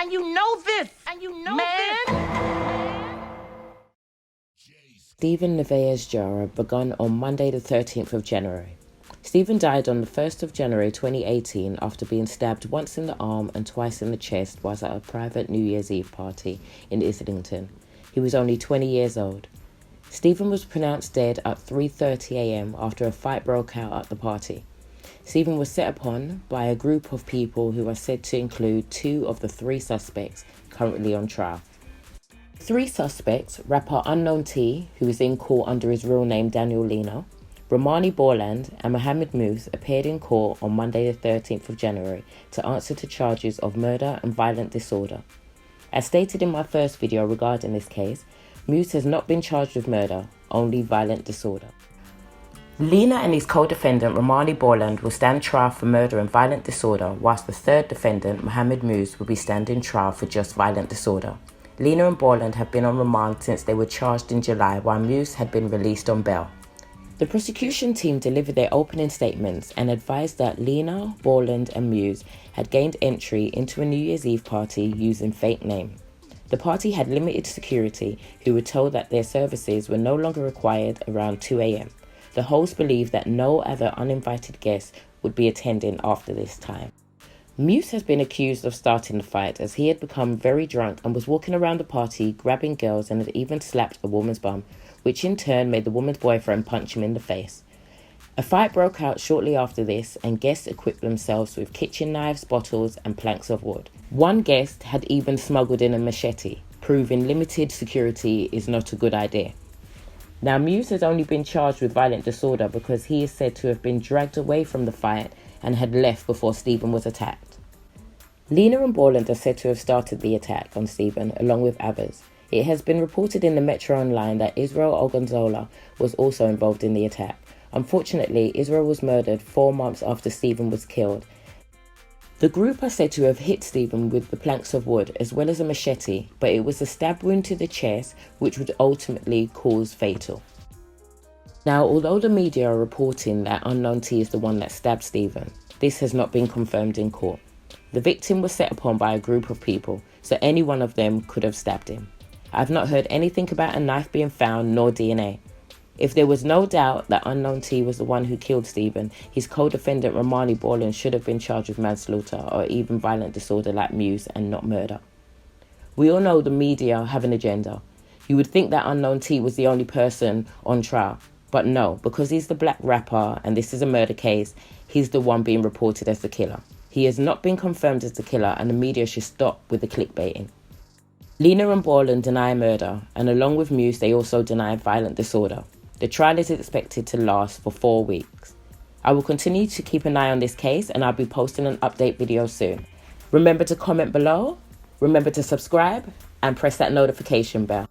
And you know this. And you know this. Stephen Narvaez-Jara begun on Monday the 13th of January. Stephen died on the 1st of January 2018 after being stabbed once in the arm and twice in the chest whilst at a private New Year's Eve party in Islington. He was only 20 years old. Stephen was pronounced dead at 3:30 a.m. after a fight broke out at the party. Stephen was set upon by a group of people who are said to include 2 of the 3 suspects currently on trial. 3 suspects, rapper Unknown T, who is in court under his real name Daniel Lena, Romani Borland and Mohammed Moose appeared in court on Monday the 13th of January to answer to charges of murder and violent disorder. As stated in my first video regarding this case, Moose has not been charged with murder, only violent disorder. Lena and his co-defendant Romani Borland will stand trial for murder and violent disorder, whilst the third defendant, Mohammed Moose, will be standing trial for just violent disorder. Lena and Borland have been on remand since they were charged in July, while Moose had been released on bail. The prosecution team delivered their opening statements and advised that Lena, Borland and Moose had gained entry into a New Year's Eve party using fake names. The party had limited security, who were told that their services were no longer required around 2 a.m. The host believed that no other uninvited guests would be attending after this time. Moose has been accused of starting the fight as he had become very drunk and was walking around the party grabbing girls and had even slapped a woman's bum, which in turn made the woman's boyfriend punch him in the face. A fight broke out shortly after this and guests equipped themselves with kitchen knives, bottles and planks of wood. One guest had even smuggled in a machete, proving limited security is not a good idea. Now, Moose has only been charged with violent disorder because he is said to have been dragged away from the fight and had left before Stephen was attacked. Lena and Borland are said to have started the attack on Stephen along with others. It has been reported in the Metro Online that Israel Ogonzola was also involved in the attack. Unfortunately, Israel was murdered 4 months after Stephen was killed. The group are said to have hit Stephen with the planks of wood as well as a machete, but it was a stab wound to the chest which would ultimately cause fatal. Now, although the media are reporting that Unknown T is the one that stabbed Stephen, this has not been confirmed in court. The victim was set upon by a group of people, so any one of them could have stabbed him. I've not heard anything about a knife being found nor DNA. If there was no doubt that Unknown T was the one who killed Stephen, his co-defendant Romani Borland should have been charged with manslaughter or even violent disorder like Moose and not murder. We all know the media have an agenda. You would think that Unknown T was the only person on trial, but no, because he's the black rapper and this is a murder case, he's the one being reported as the killer. He has not been confirmed as the killer and the media should stop with the clickbaiting. Lena and Borland deny murder, and along with Moose, they also deny violent disorder. The trial is expected to last for 4 weeks. I will continue to keep an eye on this case and I'll be posting an update video soon. Remember to comment below, remember to subscribe and press that notification bell.